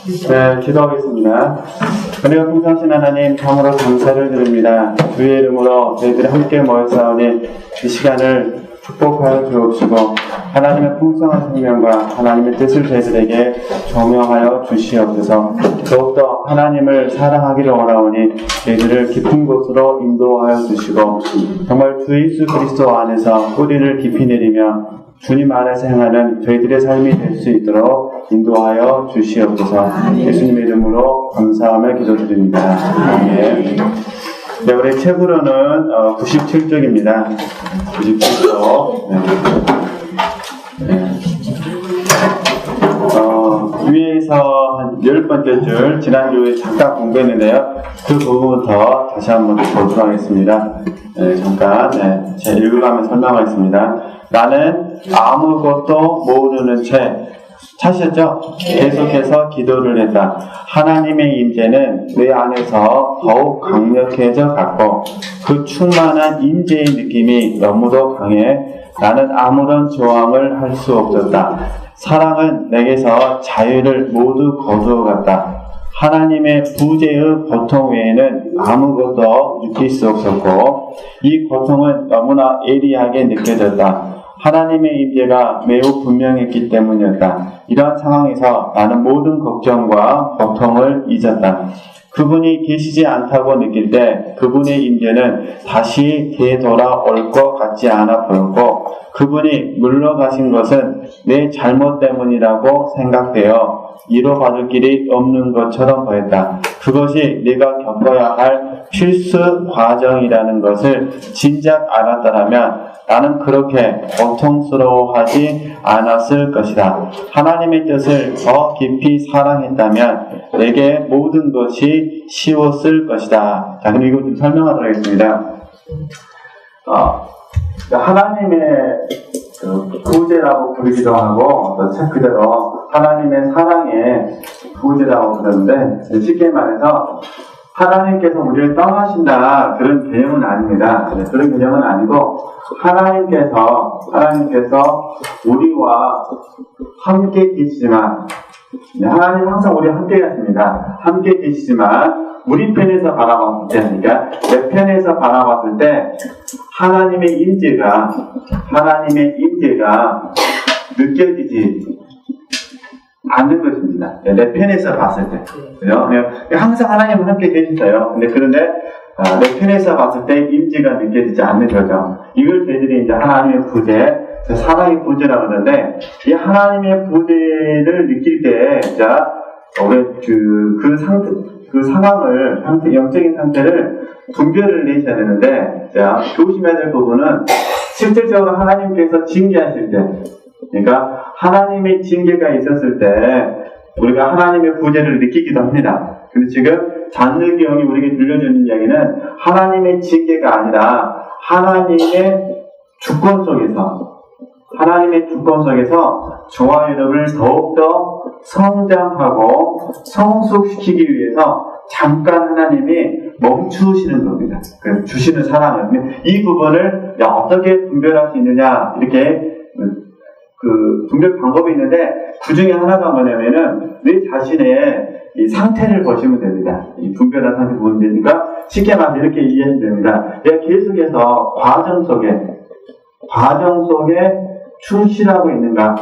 네, 기도하겠습니다. 은혜가 풍성하신 하나님, 참으로 감사를 드립니다. 주의 이름으로 저희들이 함께 모여싸우니 이 시간을 축복하여 주옵시고 하나님의 풍성한 생명과 하나님의 뜻을 저희들에게 조명하여 주시옵소서. 더욱더 하나님을 사랑하기를 원하오니 저희들을 깊은 곳으로 인도하여 주시고 정말 주 예수 그리스도 안에서 뿌리를 깊이 내리며 주님 안에서 행하는 저희들의 삶이 될 수 있도록 인도하여 주시옵소서. 예수님의 이름으로 감사하며 기도드립니다. 아멘. 네, 우리 책으로는 97쪽입니다. 97쪽. 네. 위에서 한 10번째 줄, 지난주에 잠깐 공부했는데요. 그 부분부터 다시 한번 보도록 하겠습니다. 네, 잠깐, 제가 읽어가면서 설명하겠습니다. 나는 아무것도 모르는 채, 찾으셨죠? 계속해서 기도를 했다. 하나님의 임재는 내 안에서 더욱 강력해져 갔고 그 충만한 임재의 느낌이 너무도 강해 나는 아무런 저항을 할 수 없었다. 사랑은 내게서 자유를 모두 거두어 갔다. 하나님의 부재의 고통 외에는 아무것도 느낄 수 없었고 이 고통은 너무나 예리하게 느껴졌다. 하나님의 임재가 매우 분명했기 때문이었다. 이러한 상황에서 나는 모든 걱정과 고통을 잊었다. 그분이 계시지 않다고 느낄 때 그분의 임재는 다시 되돌아올 것 같지 않아 보였고 그분이 물러가신 것은 내 잘못 때문이라고 생각되어 이뤄받을 길이 없는 것처럼 보였다. 그것이 내가 겪어야 할 필수 과정이라는 것을 진작 알았더라면 나는 그렇게 고통스러워하지 않았을 것이다. 하나님의 뜻을 더 깊이 사랑했다면 내게 모든 것이 쉬웠을 것이다. 자, 그럼 이거 좀 설명하도록 하겠습니다. 하나님의 부재라고 부르기도 하고 책 그대로 하나님의 사랑의 부재라고 부르는데 쉽게 말해서 하나님께서 우리를 떠나신다 그런 개념은 아닙니다. 그런 개념은 아니고 하나님께서 우리와 함께 계시지만 하나님 항상 우리와 함께 계십니다. 함께 계시지만 우리 편에서 바라봤을 때, 그러니까 내 편에서 바라봤을 때 하나님의 임재가 느껴지지 않는 것입니다. 내 편에서 봤을 때. 그죠? 항상 하나님은 함께 계시어요. 그런데 내 편에서 봤을 때 임재가 느껴지지 않는 거죠. 이걸 저희들이 이제 하나님의 부재, 사랑의 부재라고 하는데, 이 하나님의 부재를 느낄 때, 자, 우리 그 상황을, 영적인 상태를 분별을 내셔야 되는데, 자, 조심해야 될 부분은 실질적으로 하나님께서 징계하실 때, 그러니까 하나님의 징계가 있었을 때 우리가 하나님의 부재를 느끼기도 합니다. 근데 지금 잔느경이 우리에게 들려주는 이야기는 하나님의 징계가 아니라 하나님의 주권 속에서 저와 여러분을 더욱더 성장하고 성숙시키기 위해서 잠깐 하나님이 멈추시는 겁니다. 주시는 사랑을. 이 부분을 어떻게 분별할 수 있느냐, 이렇게 분별 방법이 있는데, 그 중에 하나가 뭐냐면은, 내 자신의 이 상태를 보시면 됩니다. 이 분별한 상태를 보면 되니까, 쉽게 말해서 이렇게 이해하시면 됩니다. 내가 계속해서 과정 속에 충실하고 있는가,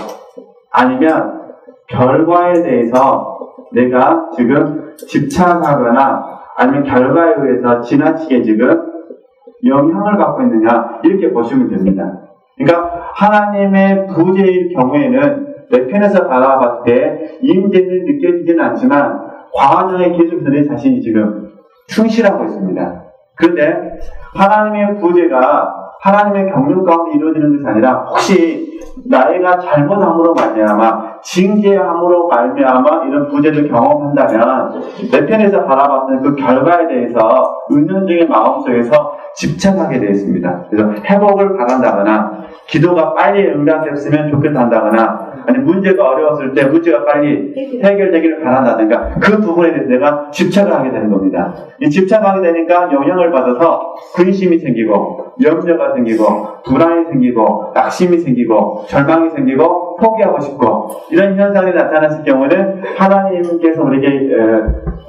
아니면 결과에 대해서 내가 지금 집착하거나, 아니면 결과에 의해서 지나치게 지금 영향을 갖고 있느냐, 이렇게 보시면 됩니다. 그러니까 하나님의 부재일 경우에는 내 편에서 바라봤을 때 임재는 느껴지지는 않지만 과정에 계속해서 내 자신이 지금 충실하고 있습니다. 그런데 하나님의 부재가 하나님의 경륜 가운데 이루어지는 것이 아니라 혹시 나이가 잘못함으로 말미암아 징계함으로 말미암아 이런 부재를 경험한다면 내 편에서 바라봤을 그 결과에 대해서 은연중의 마음속에서 집착하게 되어 있습니다. 그래서 회복을 바란다거나 기도가 빨리 응답됐으면 좋겠다거나 아니 문제가 어려웠을 때 문제가 빨리 해결되기를 바란다든가 그 부분에 대해서 내가 집착을 하게 되는 겁니다. 이 집착하게 되니까 영향을 받아서 근심이 생기고 염려가 생기고 불안이 생기고 낙심이 생기고 절망이 생기고 포기하고 싶고 이런 현상이 나타났을 경우는 하나님께서 우리에게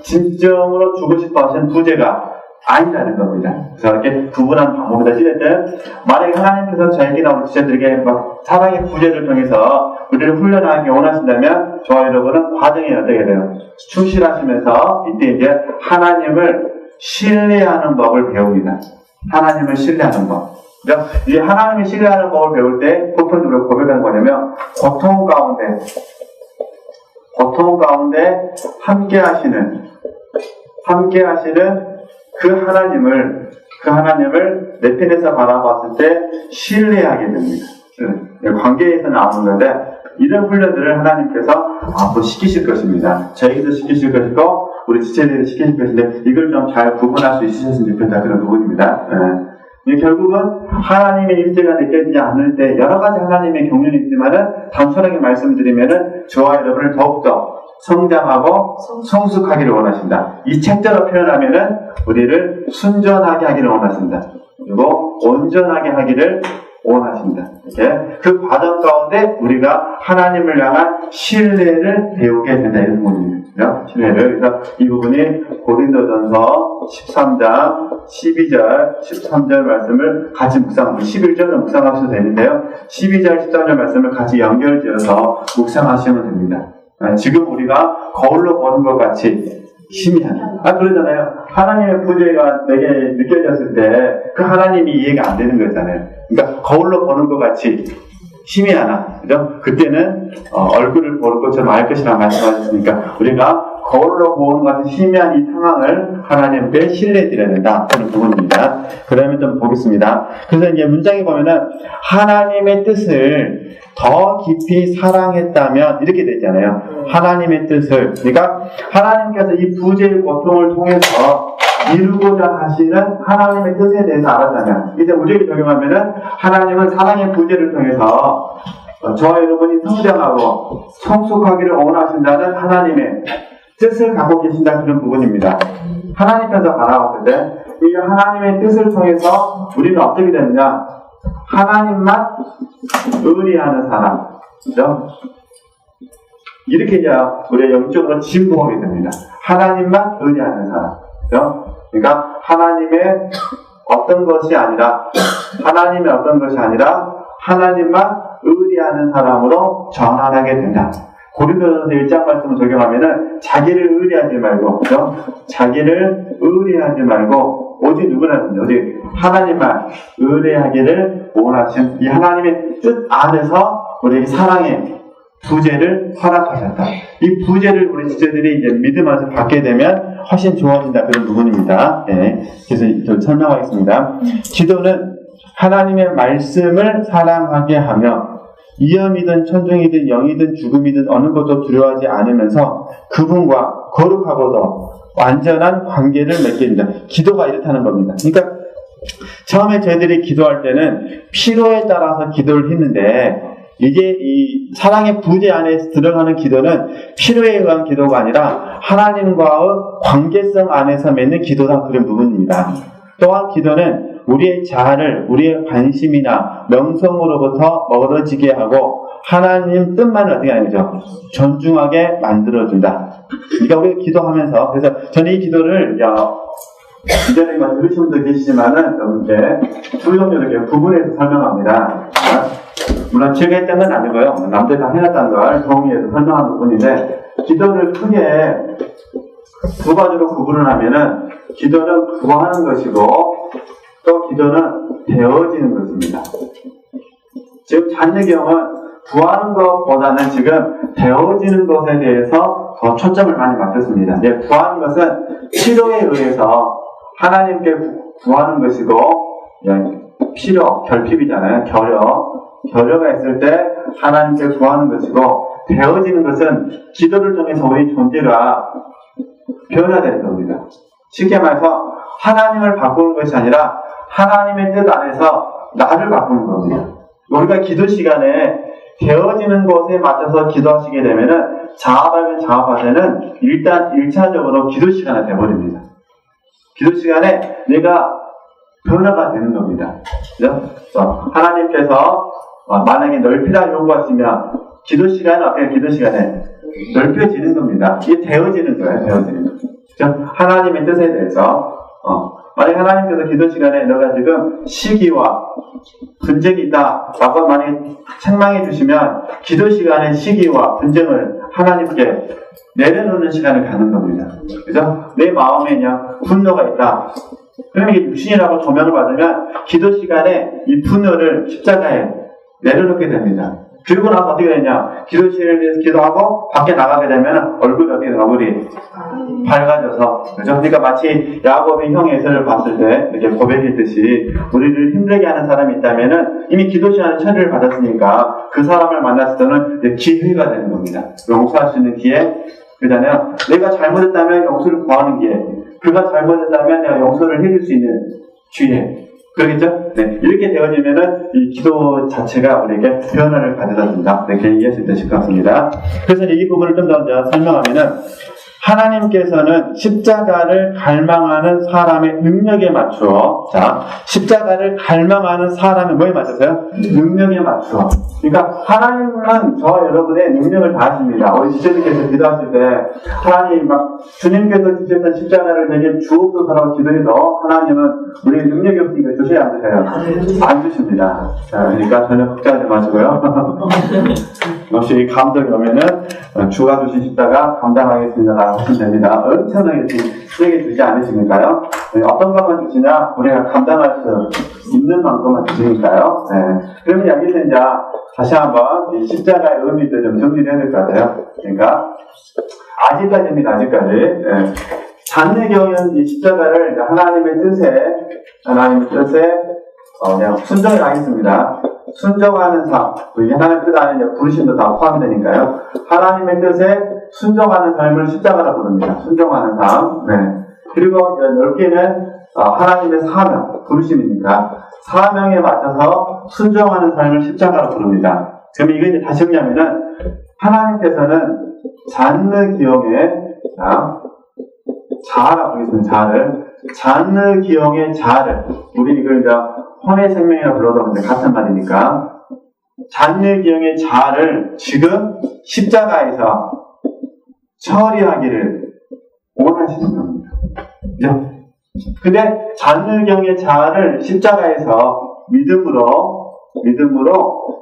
진정으로 주고 싶어 하신 부재가 아니라는 겁니다. 그래서 이렇게 구분하는 방법이다. 어쨌든 만약에 하나님께서 저에게나 우리 지체들에게 사랑의 부재를 통해서 우리를 훈련하기 원하신다면 저와 여러분은 과정이 어떻게 돼요? 충실하시면서 이때 이제 하나님을 신뢰하는 법을 배웁니다. 하나님을 신뢰하는 법. 이 하나님을 신뢰하는 법을 배울 때 보편적으로 고백하는 거냐면 고통 가운데 함께 하시는 그 하나님을 내 편에서 바라봤을 때 신뢰하게 됩니다. 관계에서는 안 오는데 이런 훈련들을 하나님께서 앞으로 시키실 것입니다. 저에게도 시키실 것이고 우리 지체들에게 시키실 것인데 이걸 좀 잘 구분할 수 있으셨으면 좋겠다 그런 부분입니다. 결국은 하나님의 일제가 느껴지지 않을 때 여러 가지 하나님의 경륜이 있지만은 단순하게 말씀드리면은 저와 여러분을 더욱더 성장하고 성숙하기를 원하신다. 이 책자로 표현하면은 우리를 순전하게 하기를 원하신다. 그리고 온전하게 하기를 원하신다. 이렇게 그 과정 가운데 우리가 하나님을 향한 신뢰를 배우게 된다. 이런 부분입니다. 신뢰를. 그래서 이 부분이 고린도전서 13장 12절, 13절 말씀을 같이 11절은 묵상하셔도 되는데요. 12절, 13절 말씀을 같이 연결지어서 묵상하시면 됩니다. 지금 우리가 거울로 보는 것 같이 희미한. 그러잖아요. 하나님의 부재가 내게 느껴졌을 때 그 하나님이 이해가 안 되는 거잖아요. 그러니까 거울로 보는 것 같이 희미하나, 그죠? 그때는 얼굴을 볼 것처럼 알 것이라고 말씀하셨으니까 우리가 거울로 보는 것 같은 희미한 이 상황을 하나님께 신뢰드려야 된다. 그런 부분입니다. 그 다음에 좀 보겠습니다. 그래서 이제 문장에 보면은 하나님의 뜻을 더 깊이 사랑했다면 이렇게 되잖아요. 하나님의 뜻을, 그러니까 하나님께서 이 부재의 고통을 통해서 이루고자 하시는 하나님의 뜻에 대해서 알았다면, 이제 우리에게 적용하면은 하나님은 사랑의 부재를 통해서 저와 여러분이 성장하고 성숙하기를 원하신다는 하나님의 뜻을 갖고 계신다. 그런 부분입니다. 하나님께서 바라봤을 때 이 하나님의 뜻을 통해서 우리는 어떻게 되느냐, 하나님만 의리하는 사람, 그죠? 이렇게 이제 우리가 영적으로 진보하게 됩니다. 하나님만 의리하는 사람, 그죠? 그러니까 하나님의 어떤 것이 아니라 하나님만 의리하는 사람으로 전환하게 된다. 고린도전서 1장 말씀을 적용하면은 자기를 의리하지 말고, 그죠? 자기를 의리하지 말고 오직 누구라든지 오직 하나님만 의뢰하기를 원하신 이 하나님의 뜻 안에서 우리 사랑의 부재를 허락하셨다. 이 부재를 우리 지체들이 이제 믿음 안에서 받게 되면 훨씬 좋아진다. 그런 부분입니다. 네. 그래서 좀 설명하겠습니다. 기도는 하나님의 말씀을 사랑하게 하며 위험이든 천중이든 영이든 죽음이든 어느 것도 두려워하지 않으면서 그분과 거룩하고도 완전한 관계를 맺게 된다. 기도가 이렇다는 겁니다. 그러니까 처음에 저희들이 기도할 때는 필요에 따라서 기도를 했는데 이게 이 사랑의 부재 안에 들어가는 기도는 필요에 의한 기도가 아니라 하나님과의 관계성 안에서 맺는 기도다. 그런 부분입니다. 또한 기도는 우리의 자아를 우리의 관심이나 명성으로부터 멀어지게 하고 하나님 뜻만 어떻게 하는 거죠? 존중하게 만들어준다. 그러니까 우리가 기도하면서, 그래서 저는 이 기도를 이전에 들으신 분도 계시지만은 이제 둘로 이렇게 구분해서 설명합니다. 물론 제가 했던 건 아니고요. 남들 다 해놨다는 걸 동의해서 설명하는 부분인데, 기도를 크게 두 가지로 구분을 하면은 기도는 구하는 것이고 또 기도는 되어지는 것입니다. 지금 잔예경은 구하는 것보다는 지금 되어지는 것에 대해서 더 초점을 많이 맞췄습니다. 구하는 것은 필요에 의해서 하나님께 구하는 것이고, 필요, 결핍이잖아요. 결여가 있을 때 하나님께 구하는 것이고, 되어지는 것은 기도를 통해서 우리 존재가 변화되는 겁니다. 쉽게 말해서 하나님을 바꾸는 것이 아니라 하나님의 뜻 안에서 나를 바꾸는 겁니다. 우리가 기도 시간에 되어지는 것에 맞춰서 기도하시게 되면은 자아발견, 자아파세는 일단 1차적으로 기도 시간이 되어버립니다. 기도 시간에 내가 변화가 되는 겁니다. 그죠? 하나님께서 만약에 넓히라 요구하시면 기도 시간은 어떻게 기도 시간에 넓혀지는 겁니다. 이게 되어지는 거예요. 되어지는 거. 그죠? 하나님의 뜻에 대해서 만약에 하나님께서 기도 시간에 너가 지금 시기와 분쟁이 있다 라고 만약에 책망해 주시면 기도 시간에 시기와 분쟁을 하나님께 내려놓는 시간을 갖는 겁니다. 그죠? 내 마음에 그냥 분노가 있다. 그러면 이게 육신이라고 조명을 받으면 기도 시간에 이 분노를 십자가에 내려놓게 됩니다. 그리고 나서 어떻게 되냐? 기도실에서 기도하고 밖에 나가게 되면 얼굴이 어떻게 되나? 얼굴이 밝아져서, 그죠? 그러니까 마치 야곱의 형 에서를 봤을 때 이렇게 고백했듯이 우리를 힘들게 하는 사람이 있다면은 이미 기도 시간에 처리를 받았으니까 그 사람을 만났을 때는 이제 기회가 되는 겁니다. 용서할 수 있는 기회, 그잖아요. 내가 잘못했다면 용서를 구하는 기회, 그가 잘못했다면 내가 용서를 해줄 수 있는 기회. 그러겠죠? 네. 이렇게 되어지면은 이 기도 자체가 우리에게 변화를 가져다 준다. 네, 이렇게 이해할 수 있을 것 같습니다. 그래서 이 부분을 좀 더 설명하면은 하나님께서는 십자가를 갈망하는 사람의 능력에 맞추어, 자, 십자가를 갈망하는 사람의 뭐에 맞춰서요? 능력에 맞추어. 그러니까 하나님은 저와 여러분의 능력을 다하십니다. 우리 지체님께서 기도하실 때 하나님 막 주님께서 주셨던 십자가를 내게 주옵소서라고 기도해도 하나님은 우리의 능력이 없으니까 주셔야 안 주세요? 안 주십니다. 자, 그러니까 전혀 걱정하지 마시고요. 역시 감동이 오면은 주가 주신 십자가 감당하겠습니다. 하시면 됩니다. 엄청나게 세게 주지 않으시니까요. 어떤 것만 주시냐? 우리가 감당할 수 있는 만큼만 주시니까요. 네. 그러면 여기서 이제 다시 한번 이 십자가의 의미도 좀 정리를 해야 될 것 같아요. 그러니까 아직까지입니다. 아직까지. 네. 잔내경은 이 십자가를 하나님의 뜻에 그냥 순종을 하겠습니다. 순종하는 삶, 이게 하나님의 뜻 안에 부르심도 다 포함되니까요. 하나님의 뜻에 순종하는 삶을 십자가라 부릅니다. 순종하는 삶. 네. 그리고 넓게는 하나님의 사명, 부르심이니까 사명에 맞춰서 순종하는 삶을 십자가라 부릅니다. 그러면 이거 이제 다시 정리하면은 하나님께서는 잔느기용의 자아라 부르겠습니다. 잔느기용의 자아를 우리 이걸 이제 혼의 생명이라 불러도 같은 말이니까 잔느기용의 자아를 지금 십자가에서 처리하기를 원하시는 겁니다. 그죠? 근데 잔느경의 자아를 십자가에서 믿음으로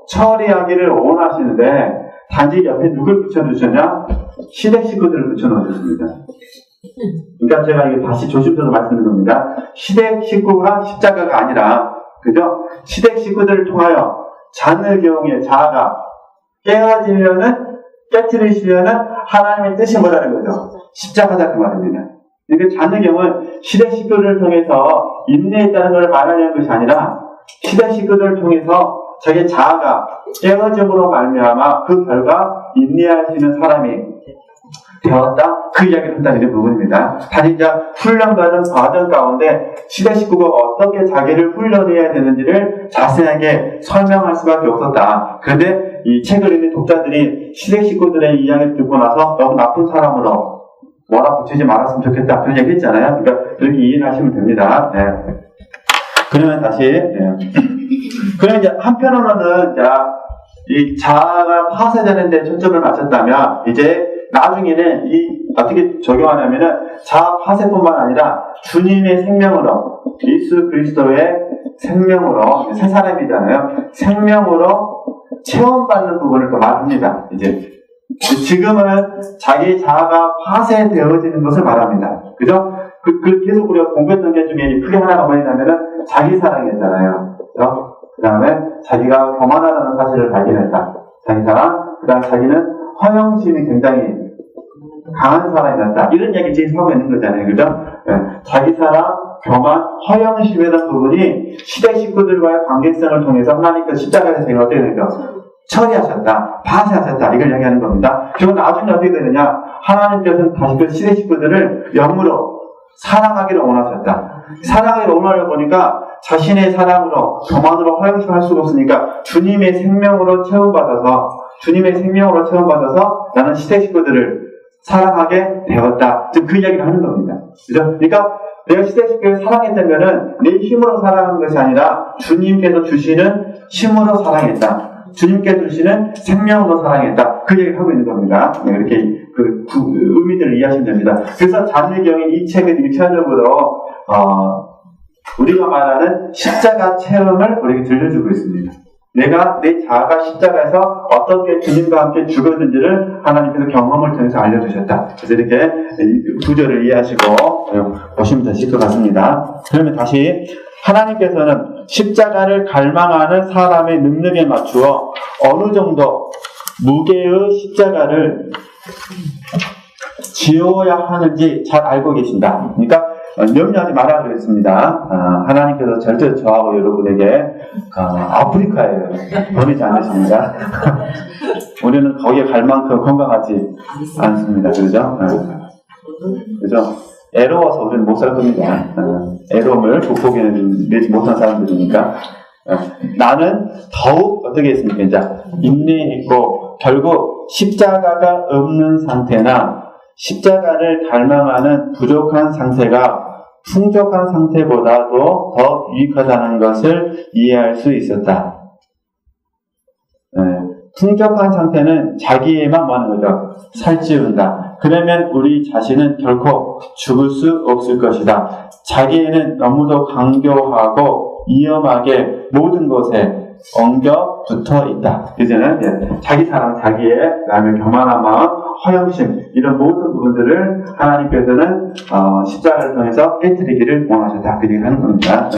처리하기를 원하시는데 단지 옆에 누굴 붙여주셨냐? 시댁 식구들을 붙여놓으셨습니다. 그러니까 제가 이게 다시 조심스러워 말씀드린 겁니다. 시댁 식구가 십자가가 아니라, 그죠? 시댁 식구들을 통하여 잔느경의 자아가 깨뜨리시려는 하나님의 뜻이 뭐라는 거죠? 십자가다 그 말입니다. 그러니까 잔느경은 시대 식구들을 통해서 인내했다는 걸 말하려는 것이 아니라 시대 식구들을 통해서 자기 자아가 깨어짐으로 말미암아 그 결과 인내하시는 사람이 되었다. 그 이야기를 한다는 부분입니다. 단지 훈련받은 과정 가운데 시대 식구가 어떻게 자기를 훈련해야 되는지를 자세하게 설명할 수밖에 없었다. 그런데 이 책을 읽는 독자들이 시대 식구들의 이야기를 듣고 나서 너무 나쁜 사람으로 몰아붙이지 말았으면 좋겠다. 그런 얘기 했잖아요. 그러니까 그렇게 이해를 하시면 됩니다. 네. 그러면 다시, 네. 그러면 이제 한편으로는 이 자아가 파쇄되는데 초점을 맞췄다면 이제 나중에는 어떻게 적용하냐면은 자아 파쇄뿐만 아니라 주님의 생명으로, 예수 그리스도의 생명으로, 새 사람이잖아요. 생명으로 체험받는 부분을 또 말합니다. 이제 지금은 자기 자아가 파쇄되어지는 것을 말합니다. 그죠? 계속 우리가 공부했던 게 중에 크게 하나가 뭐냐면은 자기 사랑이었잖아요. 그죠? 그 다음에 자기가 교만하다는 사실을 발견했다. 자기 사랑, 그 다음 자기는 허영심이 굉장히 강한 사람이었다. 이런 얘기 지금 하고 있는 거잖아요. 그죠? 네. 자기 사랑, 교만, 허영심이라는 부분이 시대 식구들과의 관계성을 통해서 하나님께서 십자가에서 어떻게 되죠? 처리하셨다, 파쇄하셨다, 이걸 얘기하는 겁니다. 그리고 나중에 어떻게 되느냐? 하나님께서는 다시 그 시대 식구들을 영으로 사랑하기를 원하셨다. 사랑하기를 원하려 보니까 자신의 사랑으로 저만으로 허영심할 수가 없으니까 주님의 생명으로 체험받아서 나는 시대 식구들을 사랑하게 되었다. 지금 그 이야기를 하는 겁니다. 그죠? 그러니까 내가 시대 식구를 사랑했다면은 내 힘으로 사랑하는 것이 아니라 주님께서 주시는 힘으로 사랑했다. 주님께서 주시는 생명으로 사랑했다. 그 얘기를 하고 있는 겁니다. 이렇게 그 의미들을 이해하시면 됩니다. 그래서 자매경인 이 책은 1차적으로 우리가 말하는 십자가 체험을 우리에게 들려주고 있습니다. 내가 내 자아가 십자가에서 어떻게 주님과 함께 죽었는지를 하나님께서 경험을 통해서 알려주셨다. 그래서 이렇게 구절을 이해하시고 보시면 되실 것 같습니다. 그러면 다시 하나님께서는 십자가를 갈망하는 사람의 능력에 맞추어 어느 정도 무게의 십자가를 지어야 하는지 잘 알고 계신다. 그러니까 염려하지 말라 그랬습니다. 하나님께서 절대 저하고 여러분에게 아프리카에 보내지 않으십니다. 우리는 거기에 갈 만큼 건강하지 않습니다. 그죠? 그죠? 애로워서 우리는 못 살 겁니다. 애로움을 극복해내지 못한 사람들이니까. 나는 더욱 어떻게 했습니까? 이제 인내했고 결국 십자가가 없는 상태나 십자가를 갈망하는 부족한 상태가 풍족한 상태보다도 더 유익하다는 것을 이해할 수 있었다. 풍족한 상태는 자기에만 뭐하는 거죠? 살찌운다. 그러면 우리 자신은 결코 죽을 수 없을 것이다. 자기에는 너무도 강교하고 위험하게 모든 것에 엉겨 붙어 있다. 이제는 자기 사랑, 자기의 그다음에 교만한 마음, 허영심 이런 모든 부분들을 하나님께서는 십자가를 통해서 깨뜨리기를 원하셨다. 그 얘기를 하는 겁니다.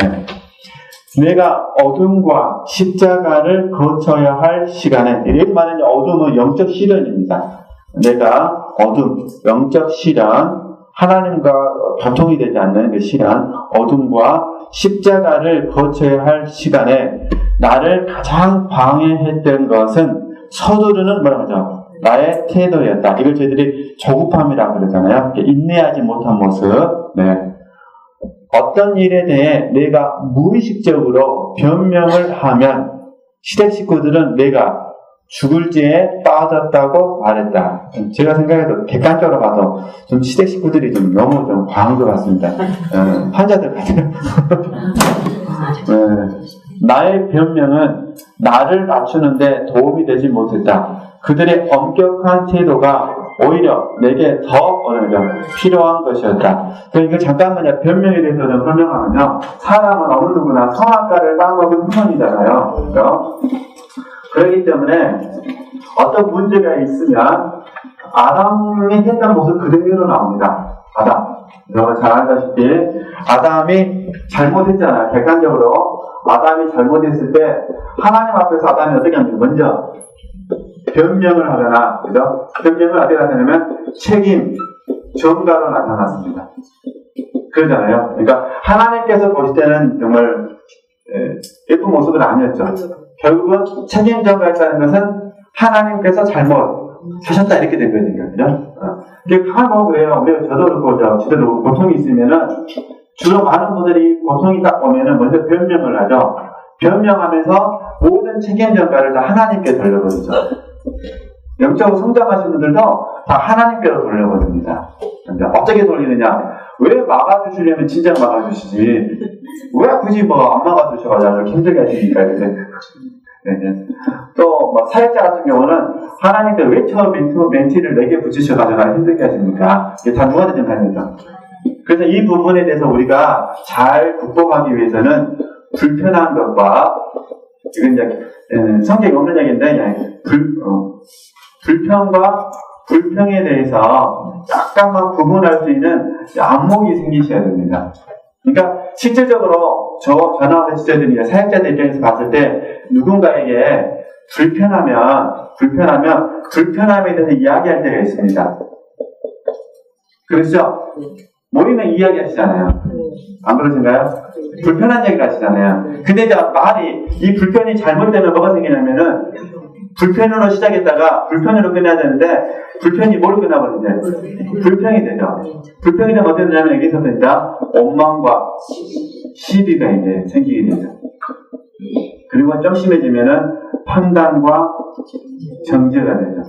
내가 어둠과 십자가를 거쳐야 할 시간에, 이렇게 말하는 어둠은 영적 시련입니다. 내가 어둠, 영적 시련, 하나님과 교통이 되지 않는 그 시련, 어둠과 십자가를 거쳐야 할 시간에 나를 가장 방해했던 것은 서두르는 뭐라고 하죠? 나의 태도였다. 이걸 저희들이 조급함이라고 그러잖아요. 인내하지 못한 모습. 어떤 일에 대해 내가 무의식적으로 변명을 하면 시댁 식구들은 내가 죽을지에 빠졌다고 말했다. 제가 생각해도 객관적으로 봐도 좀 시댁 식구들이 좀 너무 좀 과한 것 같습니다. 환자들 같아요. 나의 변명은 나를 맞추는데 도움이 되지 못했다. 그들의 엄격한 태도가 오히려 내게 더 필요한 것이었다. 그러니까 잠깐만요. 변명에 대해서 좀 설명하면요. 사람은 어느 누구나 선악과를 따먹은 후손이잖아요. 그렇죠? 그렇기 때문에 어떤 문제가 있으면 아담이 했던 모습 그대로 나옵니다. 아담. 여러분 잘 알다시피 아담이 잘못했잖아요. 객관적으로 아담이 잘못했을 때 하나님 앞에서 아담이 어떻게 합니까? 먼저 변명을 하거나, 그죠? 변명을 어떻게 하냐면 책임, 전가로 나타났습니다. 그러잖아요. 그러니까 하나님께서 보실 때는 정말 예쁜 모습은 아니었죠. 결국은 책임 전가했다는 것은 하나님께서 잘못하셨다 이렇게 된 거니까, 그죠? 이게 가만 그래요. 우리가 저도 그렇고, 저도 고통이 있으면은 주로 많은 분들이 고통이 딱 오면은 먼저 변명을 하죠. 변명하면서 모든 책임 전가를 다 하나님께 돌려버리죠. 영적으로 성장하신 분들도 다 하나님께로 돌려버립니다. 어떻게 돌리느냐? 왜 막아주시려면 진작 막아주시지? 왜 굳이 안 막아주셔가지고 힘들게 하시니까 이렇게. 또 사역자 같은 경우는 하나님께 왜 처음 멘티를 내게 붙이셔가지고 나를 힘들게 하십니까? 이게 다 누구한테 좀 하는 거죠. 그래서 이 부분에 대해서 우리가 잘 극복하기 위해서는 불편한 것과, 이건 이제 성격이 없는 얘기인데, 불편과 불평에 대해서 약간만 구분할 수 있는 안목이 생기셔야 됩니다. 그러니까 실질적으로 전화 메시지들이 사역자들 입장에서 봤을 때 누군가에게 불편함에 대해서 이야기할 때가 있습니다. 그렇죠? 모이면 이야기하시잖아요. 안 그러신가요? 불편한 얘기를 하시잖아요. 근데 이제 말이, 이 불편이 잘못되면 뭐가 생기냐면은, 불편으로 시작했다가 불편으로 끝내야 되는데, 불편이 뭐로 끝나버리는데? 불평이 되죠. 불평이 되면 어떻게 되냐면, 여기서 진짜 원망과 시비가 이제 생기게 되죠. 그리고 좀 심해지면은 판단과 정죄가 되죠.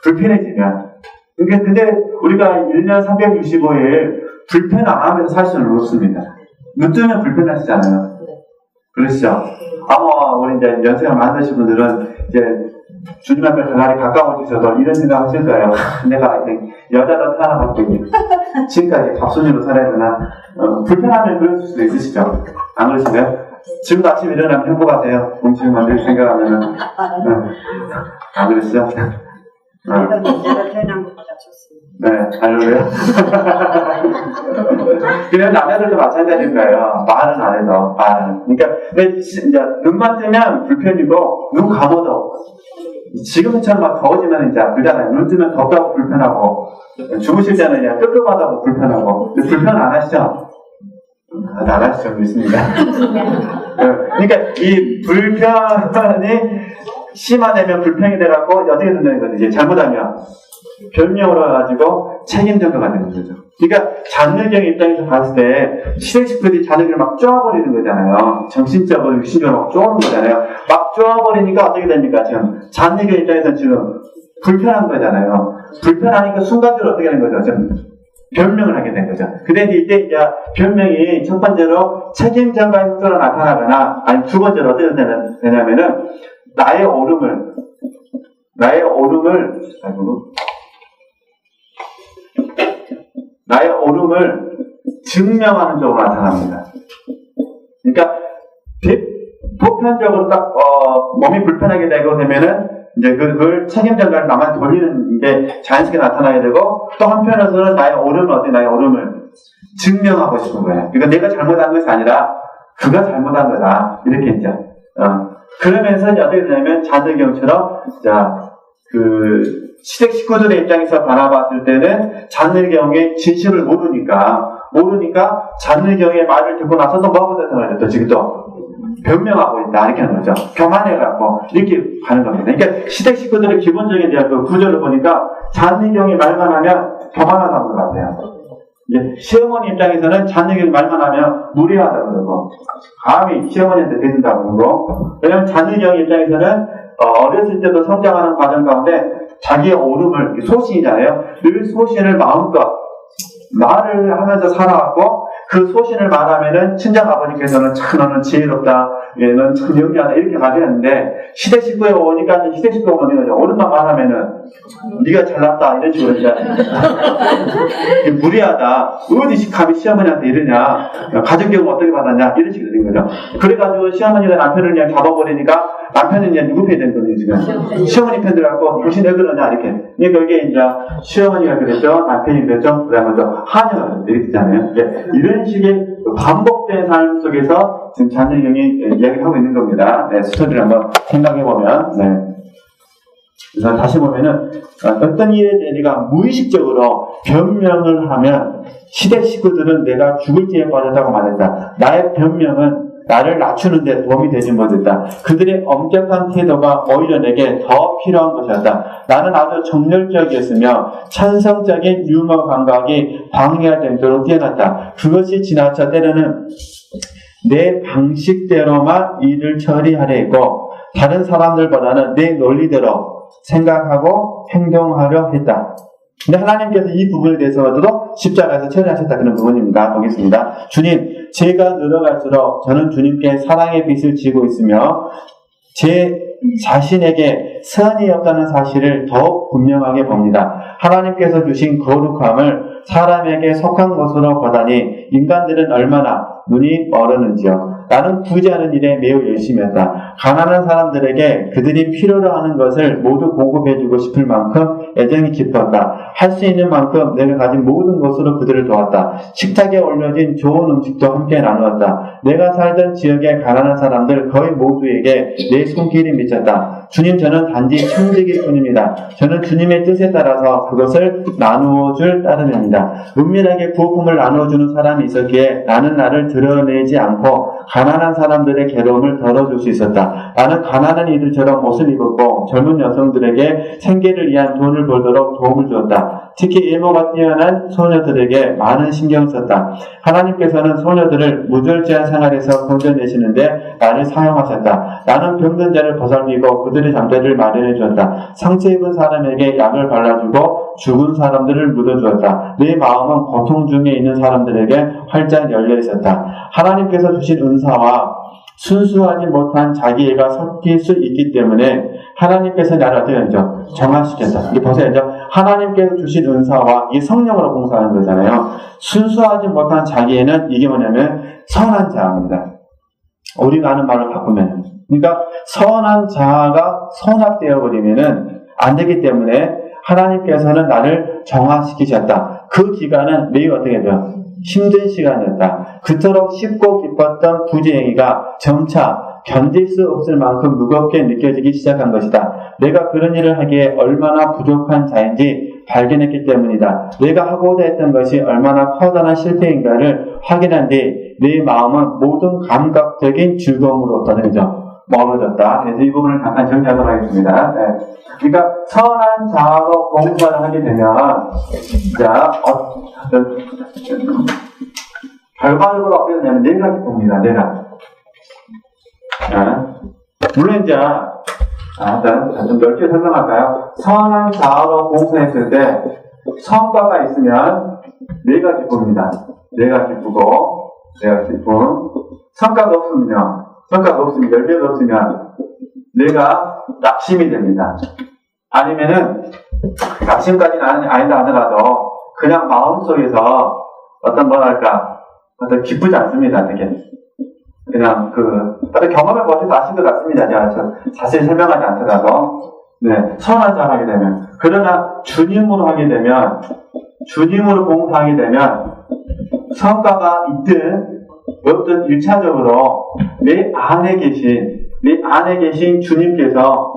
불편해지면. 근데 우리가 1년 365일 불편 안 하면서 살 수는 없습니다. 눈 뜨면 불편하시잖아요. 그렇죠? 아마 우리 이제 연세가 많으신 분들은 이제 주님 앞에 가까이 가까워지셔서 이런 생각 하실 거예요. 내가 여자로 태어나봤더니 지금까지 갑순이로 살아야 되나? 불편하면 그럴 수도 있으시죠? 안 그러시나요? 지금 아침 일어나면 행복하세요? 음식 만들 생각하면은. 안 그러시죠? 내가 여자로 태어난 것보다 좋습니다. 네, 알로래요? 그냥 남자들도 마찬가지인 거예요. 말은 안 해도, 말은. 그러니까, 근데 진짜 눈만 뜨면 불편이고, 눈 감아도, 지금처럼 막 더워지면 이제 그러잖아요. 눈 뜨면 덥다고 불편하고, 주무실 때는 그냥 끄끄하다고 불편하고, 불편 안 하시죠? 안 하시죠? 믿습니다. 그러니까 이 불편이 심화되면 불평이 돼갖고 어떻게 된다는 거죠? 이제 잘못하면 변명으로 해가지고 책임전가가 되는 거죠. 그러니까 잔느경 입장에서 봤을 때 시댁 식구들이 잔느경을 막 쪼아버리는 거잖아요. 정신적으로 육신적으로 막 쪼는 거잖아요. 막 쪼아버리니까 어떻게 됩니까? 지금 잔느경 입장에서는 지금 불편한 거잖아요. 불편하니까 순간적으로 어떻게 되는 거죠? 지금 변명을 하게 된 거죠. 근데 이때 이제 변명이 첫 번째로 책임전가의 형태로 나타나거나 아니면 두 번째로 어떻게 되냐면은 나의 오름을 증명하는 쪽으로 나타납니다. 그러니까 보편적으로 딱 몸이 불편하게 되고 되면은 이제 그걸 책임전가를 나만 돌리는 게 자연스럽게 나타나게 되고 또 한편으로서는 나의 오름을 증명하고 싶은 거예요. 그러니까 내가 잘못한 것이 아니라 그가 잘못한 거다. 이렇게 이제 그러면서 이제 어떻게 되냐면 잔느경처럼 시댁 식구들의 입장에서 바라봤을 때는 잔느경의 진실을 모르니까 잔느경의 말을 듣고 나서 또 뭐하고 되잖아요. 또 지금 또 변명하고 있다 이렇게 하는 거죠. 교만해갖고 이렇게 가는 겁니다. 그러니까 시댁 식구들의 기본적인 그 구조를 보니까 잔느경이 말만 하면 교만하다고 같아요. 이제 시어머니 입장에서는 잔느경이 말만 하면 무례하다고 그러고 감히 시어머니한테 대든다고 그러고 왜냐하면 잔느경 입장에서는 어렸을 때도 성장하는 과정 가운데 자기의 오름을 소신이잖아요. 늘 소신을 마음껏 말을 하면서 살아왔고 그 소신을 말하면은 친정 아버지께서는 참 너는 지혜롭다, 얘는 참 영리하다 이렇게 말했는데 시댁 식구에 오니까 시댁 식구가 뭐냐 오른만 말하면은 네가 잘났다 이런 식으로 이제 무례하다 어디 감히 시어머니한테 이러냐 가정교육 어떻게 받았냐 이런 식으로 된 거죠. 그래가지고 시어머니가 남편을 그냥 잡아버리니까 남편은 이제 누구 편이 된 거예요 지금 시어머니 편들 갖고 당신 왜 그러냐 이렇게. 그러니까 이게 이제 시어머니가 그랬죠, 남편이 그랬죠, 그다음에 또 하녀가 이렇게 되잖아요. 이런 식의 반복된 삶 속에서 지금 잔느경이 이야기를 하고 있는 겁니다. 네, 스토리를 한번 생각해 보면, 네. 그래서 다시 보면은 어떤 일에 대해 내가 무의식적으로 변명을 하면 시댁 식구들은 내가 죽을 지에 빠졌다고 말했다. 나의 변명은 나를 낮추는 데 도움이 되지 못했다. 그들의 엄격한 태도가 오히려 내게 더 필요한 것이었다. 나는 아주 정열적이었으며 찬성적인 유머 감각이 방해할 정도로 뛰어났다. 그것이 지나쳐 때로는 내 방식대로만 일을 처리하려 했고 다른 사람들보다는 내 논리대로 생각하고 행동하려 했다. 근데 하나님께서 이 부분에 대해서도 십자가에서 처리하셨다 그런 부분입니다. 보겠습니다. 주님, 제가 늘어갈수록 저는 주님께 사랑의 빛을 지고 있으며 제 자신에게 선이 없다는 사실을 더욱 분명하게 봅니다. 하나님께서 주신 거룩함을 사람에게 속한 것으로 보다니 인간들은 얼마나 눈이 멀었는지요. 나는 구제하는 일에 매우 열심히 했다. 가난한 사람들에게 그들이 필요로 하는 것을 모두 공급해주고 싶을 만큼 애정이 깊었다. 할 수 있는 만큼 내가 가진 모든 것으로 그들을 도왔다. 식탁에 올려진 좋은 음식도 함께 나누었다. 내가 살던 지역의 가난한 사람들 거의 모두에게 내 손길이 미쳤다. 주님, 저는 단지 청지기일 뿐입니다. 저는 주님의 뜻에 따라서 그것을 나누어 줄 따름입니다. 은밀하게 부업품을 나누어주는 사람이 있었기에 나는 나를 드러내지 않고 가난한 사람들의 괴로움을 덜어줄 수 있었다. 나는 가난한 이들처럼 옷을 입었고 젊은 여성들에게 생계를 위한 돈을 벌도록 도움을 주었다. 특히 일모가 뛰어난 소녀들에게 많은 신경 썼다. 하나님께서는 소녀들을 무절제한 생활에서 건져내시는데 나를 사용하셨다. 나는 병든 자를 보살피고 그들의 잠자리를 마련해 주었다. 상처 입은 사람에게 약을 발라주고 죽은 사람들을 묻어주었다. 내 마음은 고통 중에 있는 사람들에게 활짝 열려 있었다. 하나님께서 주신 은사와 순수하지 못한 자기애가 섞일 수 있기 때문에 하나님께서 나를 어떻게 하죠? 정화시켰다. 이게 보세요. 하나님께서 주신 은사와 이 성령으로 봉사하는 거잖아요. 순수하지 못한 자기애는 이게 뭐냐면 선한 자아입니다. 우리가 하는 말을 바꾸면. 그러니까 선한 자아가 선악되어 버리면은 안 되기 때문에 하나님께서는 나를 정화시키셨다. 그 기간은 매우 어떻게 하죠? 힘든 시간이었다. 그토록 쉽고 기뻤던 부지행위가 점차 견딜 수 없을 만큼 무겁게 느껴지기 시작한 것이다. 내가 그런 일을 하기에 얼마나 부족한 자인지 발견했기 때문이다. 내가 하고자 했던 것이 얼마나 커다란 실패인가를 확인한 뒤 내 마음은 모든 감각적인 즐거움으로 멀어졌다. 그래서 이 부분을 잠깐 정리하도록 하겠습니다. 네. 그러니까 선한 자아로 봉사를 하게 되면 결과적으로 어떻게 되냐면 내가 기쁩니다. 내가. 물론 이제 일단 좀 넓게 설명할까요? 선한 자아로 봉사했을 때 성과가 있으면 내가 기쁩니다. 내가 기쁘고 내가 기쁨. 성과가 없으면 열매가 없으면 내가 낙심이 됩니다. 아니면은 낙심까지는 아니다 하더라도 그냥 마음속에서 어떤 기쁘지 않습니다. 되게 그냥 다른 경험을 보셔서 아실 것 같습니다. 제가 자세히 설명하지 않더라도 선한 자를 하게 되면, 그러나 주님으로 하게 되면, 주님으로 봉사하게 되면 성과가 있든 없든 1차적으로 내 안에 계신 주님께서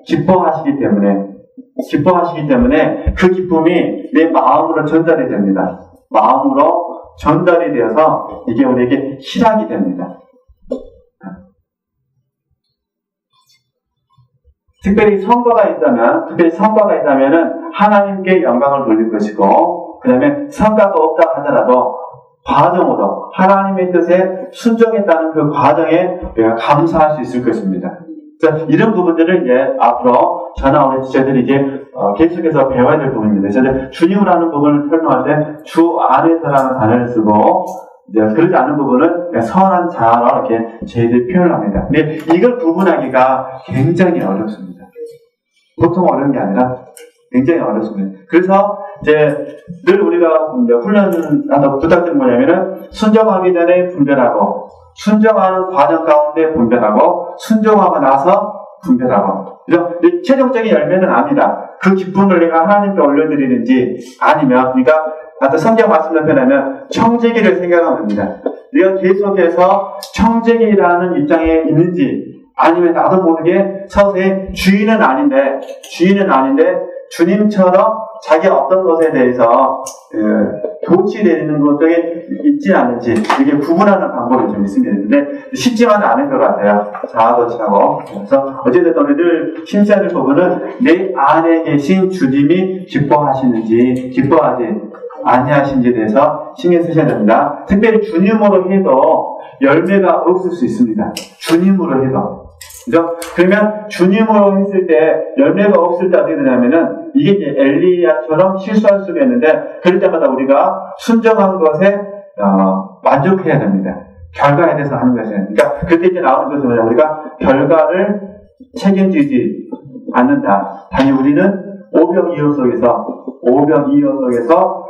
기뻐하시기 때문에 그 기쁨이 내 마음으로 전달이 됩니다. 마음으로 전달이 되어서 이게 우리에게 희락이 됩니다. 특별히 성과가 있다면은 하나님께 영광을 돌릴 것이고, 그 다음에 성과가 없다 하더라도 과정으로 하나님의 뜻에 순종했다는 그 과정에 우리가 감사할 수 있을 것입니다. 그래서 이런 부분들을 앞으로 저나 우리 지체들이 계속해서 배워야 될 부분입니다. 그래서 주님을 하는 부분을 설명할 때 주 안에서라는 단어를 쓰고, 그러지 않은 부분은 선한 자아로 이렇게 저희들이 표현을 합니다. 근데 이걸 구분하기가 굉장히 어렵습니다. 보통 어려운 게 아니라 굉장히 어렵습니다. 그래서 늘 우리가 훈련한다고 부탁드린 뭐냐면은 순종하기 전에 분별하고, 순종하는 과정 가운데 분별하고, 순종하고 나서 분별하고. 그래서 최종적인 열매는 압니다. 그 기쁨을 내가 하나님께 올려드리는지, 아니면 아까 성경 말씀을 표현하면 청지기를 생각하면 됩니다. 내가 계속해서 청지기라는 입장에 있는지, 아니면 나도 모르게 서서히 주인은 아닌데 주님처럼 자기 어떤 것에 대해서 도취되는 것들이 있지 않은지 이게 구분하는 방법이 좀 있습니다. 근데 쉽지만은 않은 것 같아요. 자아도취하고. 그래서 어쨌든 우리들 힘써야 될 부분은 내 안에 계신 주님이 기뻐하시는지 기뻐하지 아니하신지에 대해서 신경 쓰셔야 됩니다. 특별히 주님으로 해도 열매가 없을 수 있습니다. 주님으로 해도. 그죠? 그러면 주님으로 했을 때 열매가 없을 때 어떻게 되냐면은 이게 이제 엘리야처럼 실수할 수가 있는데, 그럴 때마다 우리가 순종한 것에 만족해야 됩니다. 결과에 대해서 하는 것이에요. 그러니까 그때 이제 나오는 것은 뭐냐, 우리가 결과를 책임지지 않는다. 단지 우리는 오병이어 속에서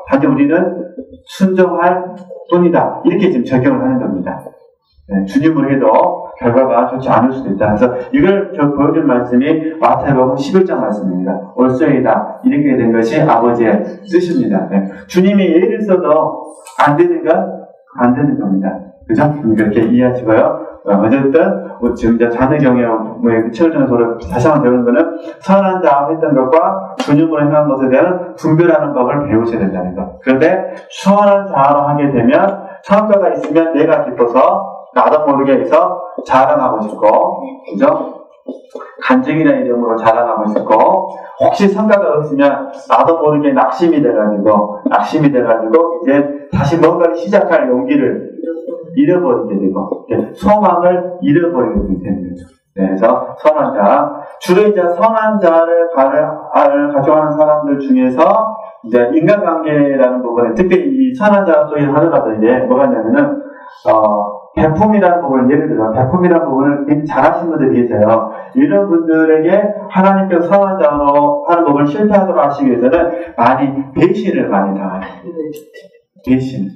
단지 우리는 순종할 뿐이다. 이렇게 지금 적용을 하는 겁니다. 주님으로 해도 결과가 좋지 않을 수도 있다. 그래서 이걸 보여준 말씀이 마태복음 11장 말씀입니다. 올소이다. 이렇게 된 것이 아버지의 뜻입니다. 주님이 예를 써도 안 되는 건 안 되는 겁니다. 그죠? 그렇게 이해하시고요. 어쨌든 지금 이제 자녀 경영의 체험전에서 다시 한번 배우는 거는 선한 자아 했던 것과 주님으로 행한 것에 대한 분별하는 법을 배우셔야 된다는 것. 그런데 선한 자아로 하게 되면 성과가 있으면 내가 기뻐서 나도 모르게 해서 자랑하고 싶고, 그죠? 간증이라는 이름으로 자랑하고 있었고, 혹시 성과가 없으면 나도 모르게 낙심이 돼가지고 이제 다시 뭔가를 시작할 용기를 잃어버리게 되고, 소망을 잃어버리게 되는 거죠. 네, 그래서 선한 자, 주로 이제 선한 자를 가져가는 사람들 중에서 이제 인간관계라는 부분에 특별히 이 선한 자 쪽에 하나가 이제 뭐가 있냐면은 배품이라는 부분을 예를 들어 배품이라는 부분을 굉장히 잘하신 분들이 계세요. 이런 분들에게 하나님께서 선한 자로 하는 부분을 실패하도록 하시기 위해서는 많이 배신을 많이 당해요. 배신.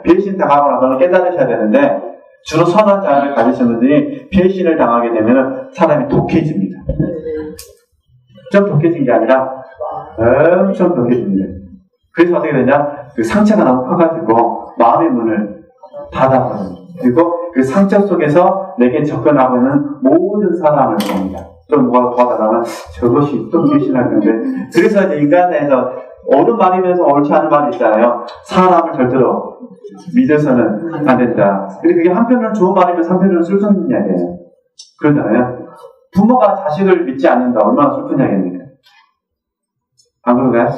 배신 당하거나 너는 깨달으셔야 되는데 주로 선한 자를 가지신 분들이 배신을 당하게 되면 사람이 독해집니다. 좀 독해진 게 아니라 엄청 독해집니다. 그래서 어떻게 되냐? 그 상처가 너무 커가지고 마음의 문을 닫아버려요. 그리고 그 상처 속에서 내게 접근하고 있는 모든 사람을 봅니다. 또 뭐가 도와달라면 저것이 또 배신할 건데. 그래서 이제 인간에서 옳은 말이면서 옳지 않은 말이 있잖아요. 사람을 절대로 믿어서는 안 된다. 근데 그게 한편으로는 좋은 말이면 한편으로는 슬픈 이야기예요. 그러잖아요. 부모가 자식을 믿지 않는다. 얼마나 슬픈 이야기입니까? 안 그런가요?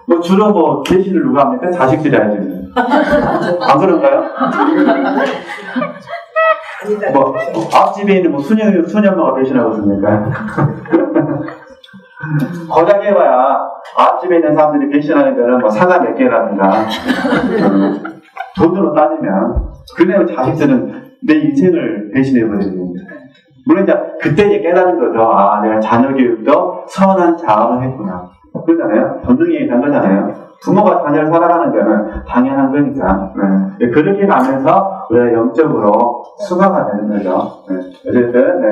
뭐 주로 뭐 배신을 누가 합니까? 자식들이 하지. 안 그런가요? 뭐 앞집에 있는 뭐 수녀가 배신하고 있습니까? 고작 해봐야 앞집에 있는 사람들이 배신하는 거는 뭐 사과 몇 개라든가 돈으로 따지면 그네요 자식들은 내 인생을 배신해버리는 겁니다. 물론 이제 그때 이제 깨닫는 거죠. 아, 내가 자녀 교육도 선한 자아로 했구나. 그러잖아요. 전능이 된 거잖아요. 부모가 자녀를 살아가는 거는 당연한 거니까. 네. 그렇게 가면서 우리가 영적으로 승화가 되는 거죠. 네. 어쨌든, 네.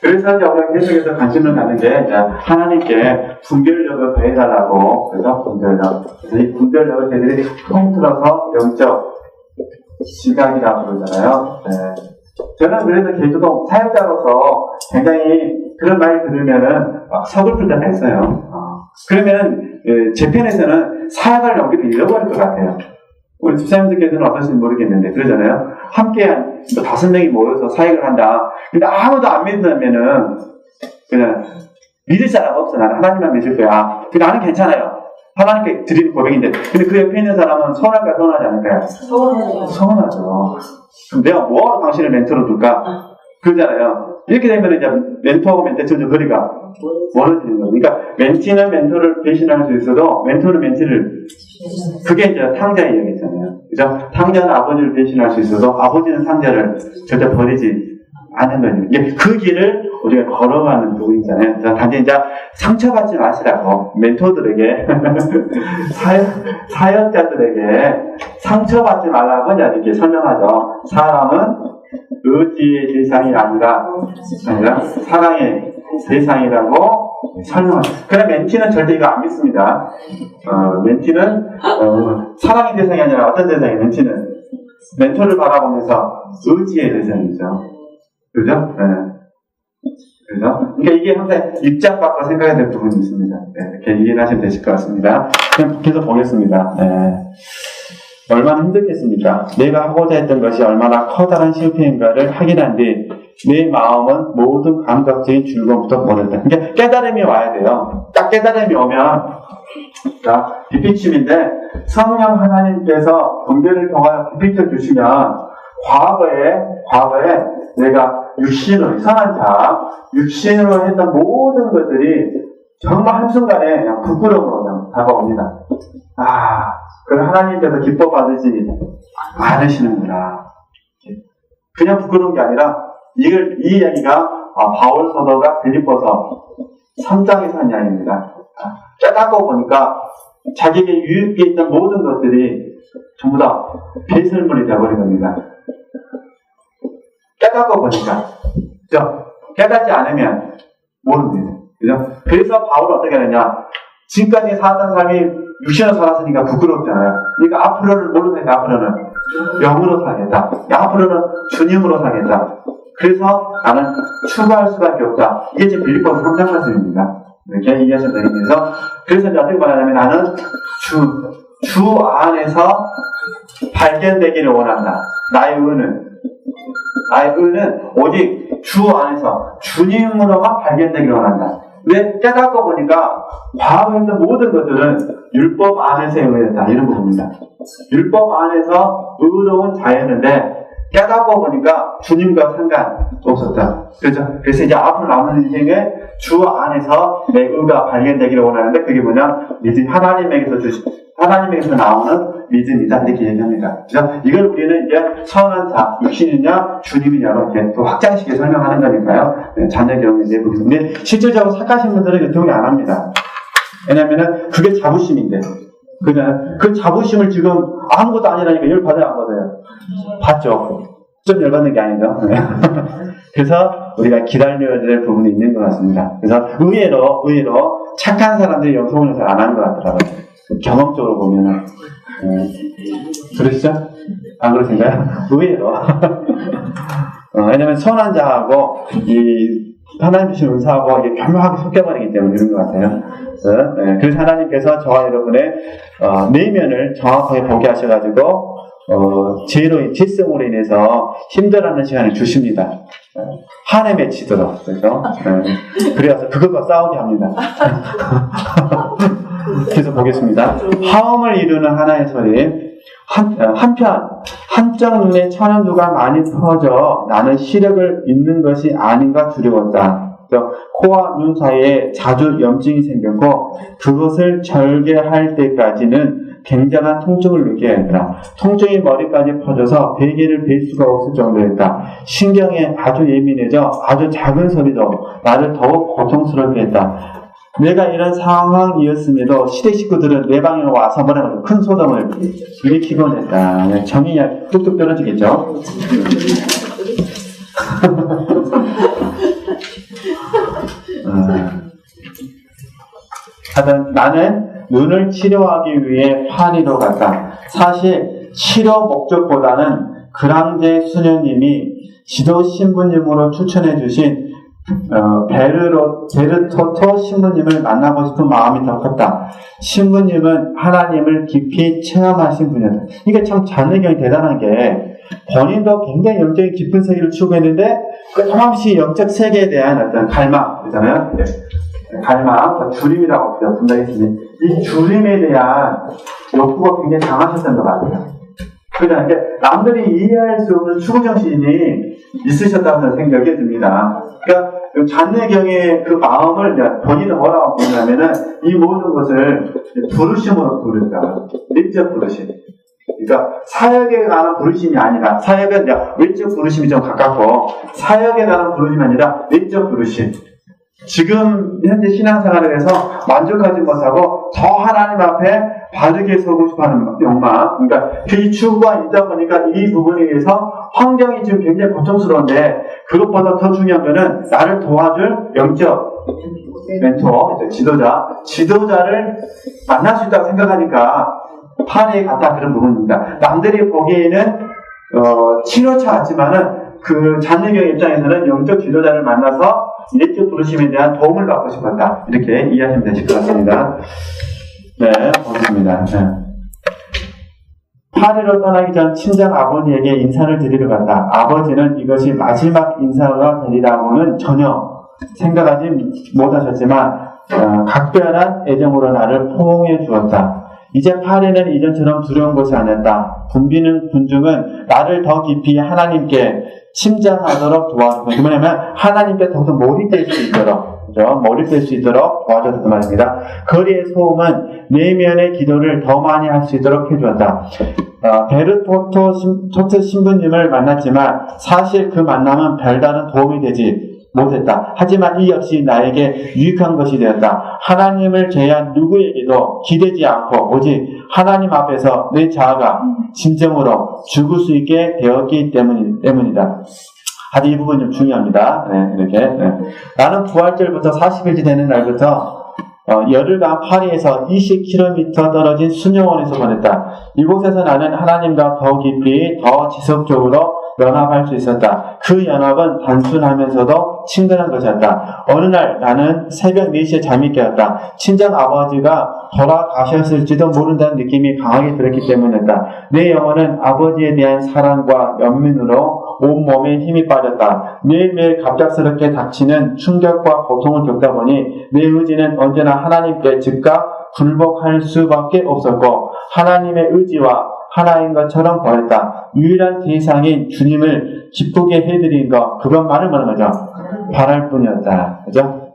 그래서 이제 우리가 계속해서 관심을 갖는 게 이제 하나님께 분별력을 더해달라고. 그래서 분별력. 그래서 이 분별력을 저희들이 통틀어서 영적 지각이라고 그러잖아요. 네. 저는 그래서 개인적으로 사역자로서 굉장히 그런 말 들으면은 막 서글플 때가 있어요. 그러면 제 편에서는 사역을 여기를 잃어버릴 것 같아요. 우리 집사님들께서는 어떠신지 모르겠는데 그러잖아요. 함께 한 5명이 모여서 사역을 한다. 근데 아무도 안 믿으면은 그냥 믿을 사람 없어. 나는 하나님만 믿을 거야. 근데 나는 괜찮아요. 하나님께 드리는 고백인데 근데 그 옆에 있는 사람은 서운할까요? 서운하지 않을까요? 서운하죠. 그럼 내가 뭐하러 당신을 멘토로 둘까? 그러잖아요. 이렇게 되면 이제 멘토하고 멘토 점점 거리가 멀어지는 거예요. 그러니까 멘티는 멘토를 배신할 수 있어도 멘토는 멘티를 그게 이제 탕자의 이야기잖아요. 그죠? 탕자는 아버지를 배신할 수 있어도 아버지는 탕자를 절대 버리지 않는 거예요. 이게 그 길을 우리가 걸어가는 부분이잖아요. 단지 이제 상처받지 마시라고 멘토들에게 사역자들에게 상처받지 말라고 이제 이렇게 설명하죠. 사람은 의지의 대상이 아니라 사랑의 대상이라고 설명하죠. 그럼 멘티는 절대 이거 안 믿습니다. 멘티는 사랑의 대상이 아니라 어떤 대상이에요? 멘티는 멘토를 바라보면서 의지의 대상이죠. 그죠? 네. 그죠? 그러니까 이게 항상 입장 바꿔 생각해야 될 부분이 있습니다. 네, 이렇게 이해를 하시면 되실 것 같습니다. 그럼 계속 보겠습니다. 네. 얼마나 힘들겠습니까? 내가 하고자 했던 것이 얼마나 커다란 실패인가를 확인한 뒤 내 마음은 모든 감각적인 즐거움부터 멀었다. 그러니까 깨달음이 와야 돼요. 딱 깨달음이 오면 자, 빛비춤인데 성령 하나님께서 분별을 통하여 빛을 주시면 과거에 내가 육신으로 선한 자, 육신으로 했던 모든 것들이 정말 한순간에 그냥 부끄러움으로 그냥 다가옵니다. 아, 그걸 하나님께서 기뻐 받으지 않으시는구나. 그냥 부끄러운 게 아니라 이 이야기가 바울 사도가 빌립보서 3장에서 한 이야기입니다. 깨닫고 보니까 자기에게 유익에 있던 모든 것들이 전부 다 배설물이 되어버린 겁니다. 깨닫고 보니까. 그죠? 깨닫지 않으면 모릅니다. 그죠? 그래서 바울은 어떻게 하느냐. 지금까지 살았던 사람이 육신으로 살았으니까 부끄럽잖아요. 그러니까 앞으로는 모르니까 앞으로는 영으로 살겠다. 앞으로는 주님으로 살겠다. 그래서 나는 추구할 수밖에 없다. 이게 지금 빌립보서 3장 말씀입니다. 이렇게 이해하셔도 되겠네요. 그래서 이제 어떻게 말하냐면 나는 주 안에서 발견되기를 원한다. 나의 의는 나의 의는 오직 주 안에서 주님으로만 발견되기를 원한다. 왜? 깨닫고 보니까 과거에 있는 모든 것들은 율법 안에서의 의였다. 이런 부분입니다. 율법 안에서 의로운 자였는데 깨닫고 보니까 주님과 상관없었다. 그렇죠? 그래서 이제 앞으로 남은 인생에 주 안에서 내 의가 발견되기를 원하는데 그게 뭐냐? 믿음, 하나님에게서 나오는 믿음이다. 이렇게 얘기합니다. 그죠? 이걸 우리는 이제 선한 자, 육신이냐, 주님이냐로 이렇게 또 확장식에 설명하는 거니까요. 네, 자녀 경험인데, 근데 실질적으로 착하신 분들은 동의 안 합니다. 왜냐면은 그게 자부심인데. 그냥 그 자부심을 지금 아무것도 아니라니까 열 받아요, 안 받아요? 받죠. 좀 열받는 게 아니죠. 그래서 우리가 기다려야 될 부분이 있는 것 같습니다. 그래서 의외로 착한 사람들이 영성을 잘 안 하는 것 같더라고요. 경험적으로 보면은. 그러시죠? 안 그러신가요? 의외로. 왜냐면 선한 자하고 이 하나님 주신 은사하고 이게 교묘하게 섞여버리기 때문에 이런 것 같아요. 그래서 하나님께서 저와 여러분의 내면을 정확하게 보게 하셔가지고 죄로 죄성으로 인해서 힘들어하는 시간을 주십니다. 한해 맺히도록. 그렇죠? 그래서 그것과 싸우게 합니다. 계속 보겠습니다. 화음을 이루는 하나의 소리. 한쪽 눈에 천연두가 많이 퍼져 나는 시력을 잃는 것이 아닌가 두려웠다. 코와 눈 사이에 자주 염증이 생겼고 그것을 절개할 때까지는 굉장한 통증을 느끼게 했다. 통증이 머리까지 퍼져서 베개를 벨 수가 없을 정도였다. 신경에 아주 예민해져 아주 작은 소리도 나를 더욱 고통스럽게 했다. 내가 이런 상황이었음에도 시대 식구들은 내 방에 와서 뭐라고 큰 소동을 일으키곤 했다. 정이 뚝뚝 떨어지겠죠? 하여튼 나는 눈을 치료하기 위해 파리로 갔다. 사실 치료 목적보다는 그랑제 수녀님이 지도 신부님으로 추천해 주신 베르토토 신부님을 만나고 싶은 마음이 더 컸다. 신부님은 하나님을 깊이 체험하신 분이었다. 이게 참 잔의경이 대단한 게 본인도 굉장히 영적인 깊은 세계를 추구했는데 끊임없이 영적 세계에 대한 어떤 갈망 있잖아요. 갈망, 주림이라고 분다했습니다. 이 주림에 대한 욕구가 굉장히 강하셨던 것 같아요. 그러니까 남들이 이해할 수 없는 추구정신이 있으셨다는 생각이 듭니다. 그러니까 잔내경의 그 마음을 본인은 뭐라고 보냐면은 이 모든 것을 부르심으로 부른다. 내적 부르심. 그러니까 사역에 관한 부르심이 아니라 사역은 외적 부르심이 좀 가깝고 사역에 관한 부르심이 아니라 내적 부르심. 지금 현재 신앙생활에 대해서 만족하지 못하고 저 하나님 앞에 바르게 서고 싶어하는 욕망, 그러니까 그 추구가 있다 보니까 이 부분에 의해서 환경이 지금 굉장히 고통스러운데 그것보다 더 중요한 거는 나를 도와줄 영적 멘토, 지도자를 만날 수 있다고 생각하니까 파리에 갔다 그런 부분입니다. 남들이 보기에는 치료차 같지만은 그 잔내경 입장에서는 영적 지도자를 만나서 내적 부르심에 대한 도움을 받고 싶었다. 이렇게 이해하시면 되실 것 같습니다. 네, 보겠습니다. 네. 파리로 떠나기 전 친정 아버지에게 인사를 드리러 갔다. 아버지는 이것이 마지막 인사가 되리라고는 전혀 생각하지 못하셨지만 각별한 애정으로 나를 포옹해 주었다. 이제 파리는 이전처럼 두려운 것이 아니었다. 붐비는 군중은 나를 더 깊이 하나님께 침잠하도록 도와줬고, 그 뭐냐면 하나님께 더욱더 몰입될 수 있도록, 그죠? 몰입될 수 있도록 도와줬단 말입니다. 거리의 소음은 내면의 기도를 더 많이 할 수 있도록 해주었다. 베르토토 신부님을 만났지만 사실 그 만남은 별다른 도움이 되지 못했다. 하지만 이 역시 나에게 유익한 것이 되었다. 하나님을 제외한 누구에게도 기대지 않고 오직 하나님 앞에서 내 자아가 진정으로 죽을 수 있게 되었기 때문이다. 아주 이 부분 좀 중요합니다. 네, 이렇게. 네. 나는 부활절부터 40일째 되는 날부터 열흘간 파리에서 20km 떨어진 수녀원에서 보냈다. 이곳에서 나는 하나님과 더 깊이 더 지속적으로 연합할 수 있었다. 그 연합은 단순하면서도 친근한 것이었다. 어느 날 나는 새벽 4시에 잠이 깨었다. 친정 아버지가 돌아가셨을지도 모른다는 느낌이 강하게 들었기 때문이었다. 내 영혼은 아버지에 대한 사랑과 연민으로 온몸에 힘이 빠졌다. 매일매일 갑작스럽게 닥치는 충격과 고통을 겪다 보니 내 의지는 언제나 하나님께 즉각 굴복할 수밖에 없었고 하나님의 의지와 하나인 것처럼 보였다. 유일한 대상인 주님을 기쁘게 해드린 것, 그것만을 뭐는 거죠? 바랄 뿐이었다. 그죠?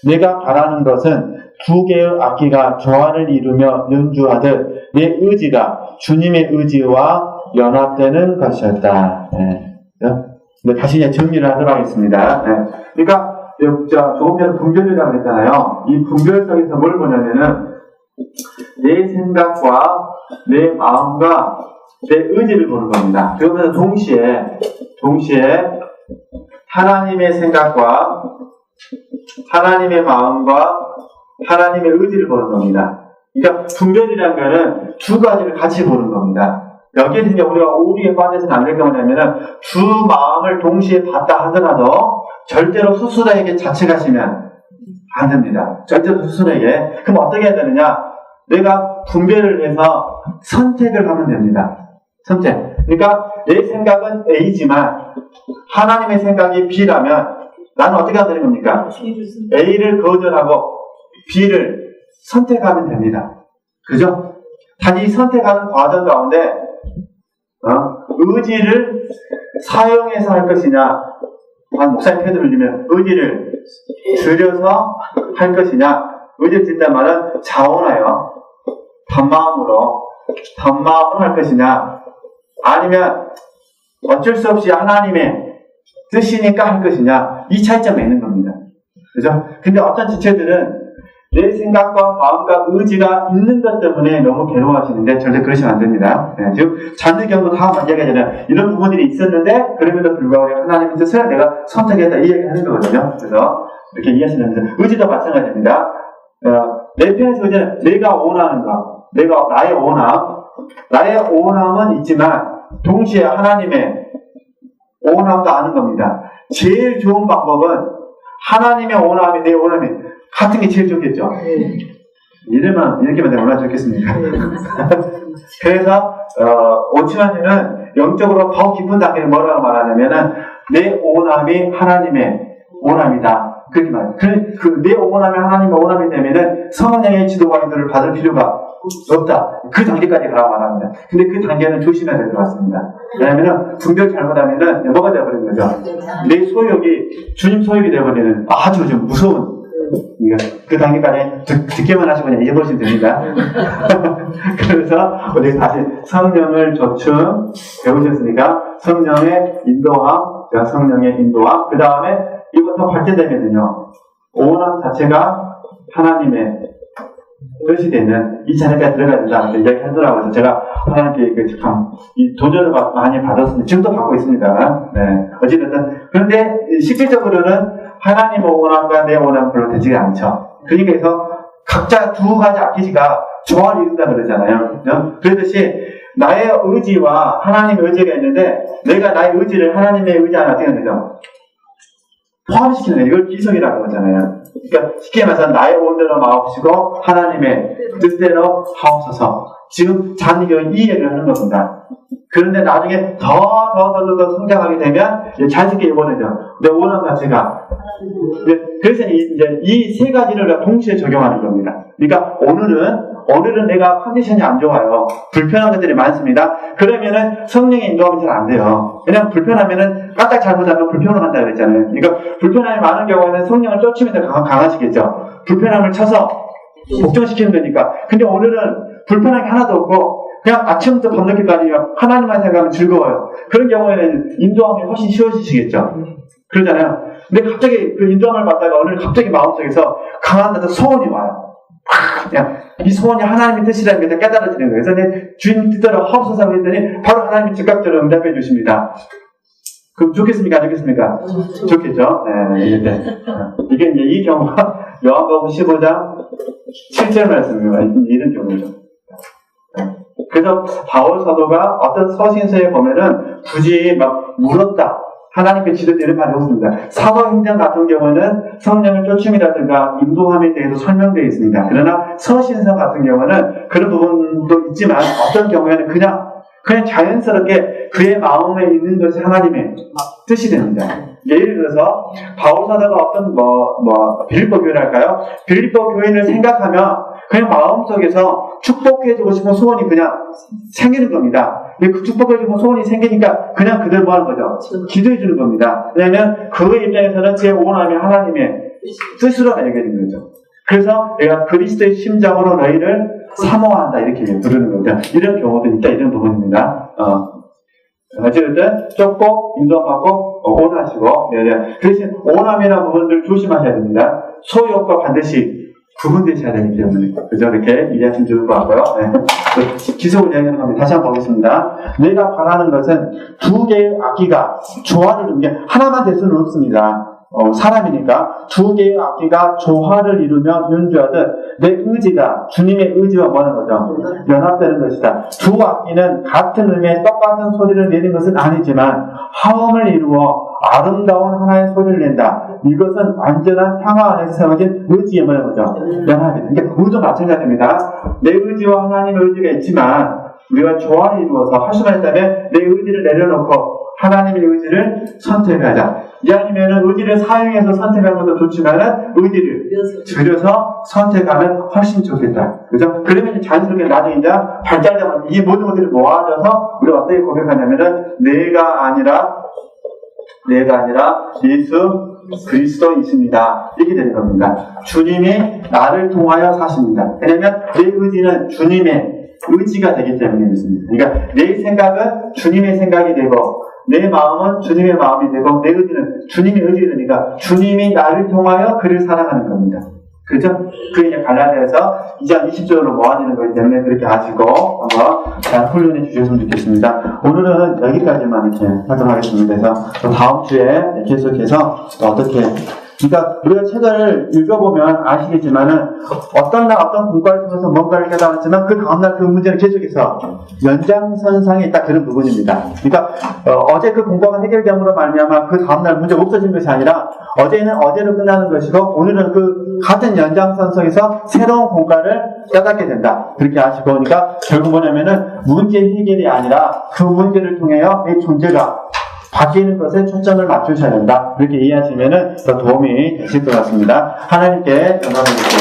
내가 바라는 것은 두 개의 악기가 조화를 이루며 연주하듯 내 의지가 주님의 의지와 연합되는 것이었다. 네. 네, 다시 이제 정리를 하도록 하겠습니다. 네. 그러니까 조금 전에 분별이라고 했잖아요. 이 분별 속에서 뭘 보냐면은 내 생각과 내 마음과 내 의지를 보는 겁니다. 그러면서 동시에 하나님의 생각과 하나님의 마음과 하나님의 의지를 보는 겁니다. 그러니까 분별이라는 거는 두 가지를 같이 보는 겁니다. 여기에서 이제 우리가 오류에 빠져서는 안 될 게 뭐냐면은 두 마음을 동시에 봤다 하더라도 절대로 스스로에게 자책하시면 안 됩니다. 절대로 스스로에게. 그럼 어떻게 해야 되느냐? 내가 분별을 해서 선택을 하면 됩니다. 선택. 그러니까 내 생각은 A지만 하나님의 생각이 B라면 나는 어떻게 하면 되는 겁니까? A를 거절하고 B를 선택하면 됩니다. 그죠? 단지 선택하는 과정 가운데 의지를 사용해서 할 것이냐, 한 목사님 표현을 들면 의지를 들여서 할 것이냐, 의지를 들단 말은 자원하여 단마음으로 할 것이냐, 아니면 어쩔 수 없이 하나님의 뜻이니까 할 것이냐, 이 차이점이 있는 겁니다. 그죠? 근데 어떤 지체들은 내 생각과 마음과 의지가 있는 것 때문에 너무 괴로워하시는데 절대 그러시면 안 됩니다. 네, 지금 자녀 경우 다 이야기하잖아요. 이런 부분들이 있었는데 그럼에도 불구하고 하나님의 뜻을 내가 선택했다 이 얘기하는 거거든요. 그래서 이렇게 이해하시면 됩니다. 의지도 마찬가지입니다. 내 편에서 의지는 내가 원하는 것, 나의 원함은 있지만 동시에 하나님의 원함도 아는 겁니다. 제일 좋은 방법은 하나님의 원함이 내 원함이 같은 게 제일 좋겠죠. 이렇게만 되면 얼마나 좋겠습니까? 그래서 오치마님은 영적으로 더 깊은 단계를 뭐라고 말하냐면은 내 원함이 하나님의 원함이다. 그렇게 말해요. 내 원함이 하나님의 원함이 되면은 성령의 지도와 인도를 받을 필요가 없다. 그 단계까지 가라고 말합니다. 근데 그 단계는 조심해야 될 것 같습니다. 왜냐면은 분별 잘못하면은 뭐가 되어버리는 거죠? 내 소욕이 주님 소욕이 되어버리는 아주 좀 무서운 그 단계까지 듣기만 하시고 그냥 잊어버리시면 됩니다. 그래서 우리 다시 성령을 조충 배우셨으니까 성령의 인도함, 그 다음에 이것도 발전되면은요, 오남 자체가 하나님의 뜻이 되는 이 자리까지 들어가야 된다. 이렇게 이야기 하더라고요. 제가 하나님께 참 이 도전을 많이 받았습니다. 지금도 받고 있습니다. 네. 어찌됐든. 그런데 실질적으로는 하나님의 원함과 내 원함은 별로 되지가 않죠. 그러니까 각자 두 가지 악기가 조화를 이룬다 그러잖아요. 그렇듯이 나의 의지와 하나님의 의지가 있는데 내가 나의 의지를 하나님의 의지 안에 어떻게 하는 거죠? 포함시키는 거예요. 이걸 기성이라고 하잖아요. 그러니까 쉽게 말해서 나의 온대로 마옵시고 하나님의 뜻대로 하옵소서. 지금 잔디교는 이 얘기를 하는 겁니다. 그런데 나중에 더 성장하게 되면 자연스럽게 이번에죠. 내 원함 자체가. 그래서 이제 이 세 가지를 동시에 적용하는 겁니다. 그러니까 오늘은 내가 컨디션이 안 좋아요. 불편한 것들이 많습니다. 그러면은 성령의 인도하면 잘 안 돼요. 왜냐면 불편하면은 까딱 잘못하면 불편을 한다 그랬잖아요. 그러니까 불편함이 많은 경우에는 성령을 쫓으면 더 강하시겠죠. 불편함을 쳐서 복종시키는 거니까. 근데 오늘은 불편한 게 하나도 없고 그냥 아침부터 밤늦게까지 하나님만 생각하면 즐거워요. 그런 경우에는 인도함이 훨씬 쉬워지시겠죠. 그러잖아요. 근데 갑자기 그 인도함을 받다가 오늘 갑자기 마음속에서 강한 소원이 와요. 그냥 이 소원이 하나님의 뜻이라는 게 깨달아지는 거예요. 그래서 주님 뜻대로 하옵소서 했더니 바로 하나님이 즉각적으로 응답해 주십니다. 그럼 좋겠습니까? 안 좋겠습니까? 좋겠죠? 네. 이게 이제 이 경우가 요한복음 15장 7절 말씀입니다. 이런 경우죠. 그래서 바울 사도가 어떤 서신서에 보면은 굳이 막 물었다. 하나님께 지도되는 말이 없습니다. 사도행전 같은 경우는 성령을 쫓음이라든가 인도함에 대해서 설명되어 있습니다. 그러나 서신서 같은 경우는 그런 부분도 있지만 어떤 경우에는 그냥 그냥 자연스럽게 그의 마음에 있는 것이 하나님의 뜻이 됩니다. 예를 들어서 바울 사도가 어떤 빌립보 교회랄까요? 빌립보 교회를 생각하면 그냥 마음속에서 축복해주고 싶은 소원이 그냥 생기는 겁니다. 그 축복해주고 소원이 생기니까 그냥 그대로 뭐 하는 거죠? 기도해주는 겁니다. 왜냐하면 그의 입장에서는 제 원함이 하나님의 뜻으로 알게 거죠. 그래서 내가 그리스도의 심장으로 너희를 사모한다 이렇게 부르는 겁니다. 이런 경우도 있다 이런 부분입니다. 어쨌든 쫓고 인도받고 온하시고 대신 온함이라는 부분들 조심하셔야 됩니다. 소유욕과 반드시 구분되셔야 되기 때문에 그죠? 이렇게 이해하시면 좋을 것 같고요. 네. 기속을 이야기하는 겁니다. 다시 한번 보겠습니다. 내가 바라는 것은 두 개의 악기가 조화를 이루는 게 하나만 될 수는 없습니다. 사람이니까 두 개의 악기가 조화를 이루며 연주하듯 내 의지가 주님의 의지와 뭐하는 거죠? 연합되는 것이다. 두 악기는 같은 의미의 똑같은 소리를 내는 것은 아니지만 화음을 이루어 아름다운 하나의 소리를 낸다. 이것은 완전한 평화 안에서 세워진 의지의 뭐라는 거죠? 연합이다. 그러니까 우리도 마찬가지입니다. 내 의지와 하나님의 의지가 있지만 우리가 조화를 이루어서 할 수만 있다면 내 의지를 내려놓고 하나님의 의지를 선택하자. 이 아니면은 의지를 사용해서 선택하는 것도 좋지만은 의지를 줄여서 선택하면 훨씬 좋겠다. 그죠? 그러면 자연스럽게 나중에 이제 발달되면 이 모든 것들이 모아져서 우리가 어떻게 고백하냐면은 내가 아니라 예수 그리스도 있습니다. 이렇게 되는 겁니다. 주님이 나를 통하여 사십니다. 왜냐면 내 의지는 주님의 의지가 되기 때문에 있습니다. 그러니까 내 생각은 주님의 생각이 되고 내 마음은 주님의 마음이 되고 내 의지는 주님의 의지가 되니까 주님이 나를 통하여 그를 사랑하는 겁니다. 그죠? 그게 이제 갈라디아서 2장 20절로 모아지는 거기 때문에 그렇게 하시고 한번 잘 훈련해 주셨으면 좋겠습니다. 오늘은 여기까지만 이렇게 하도록 하겠습니다. 그래서 또 다음 주에 계속해서 또 어떻게 그러니까 우리가 책을 읽어보면 아시겠지만은 어떤 날 어떤 공과를 통해서 뭔가를 깨달았지만 그 다음날 그 문제는 계속해서 연장선상에 있다 그런 부분입니다. 그러니까 어제 그 공과가 해결됨으로 말미암아 그 다음날 문제가 없어진 것이 아니라 어제는 어제로 끝나는 것이고 오늘은 그 같은 연장선상에서 새로운 공과를 깨닫게 된다. 그렇게 아시고 그러니까 결국 뭐냐면은 문제 해결이 아니라 그 문제를 통하여 내 존재가 바뀌는 것에 초점을 맞추셔야 된다. 그렇게 이해하시면은 더 도움이 되실 것 같습니다. 하나님께 영광을 드립니다.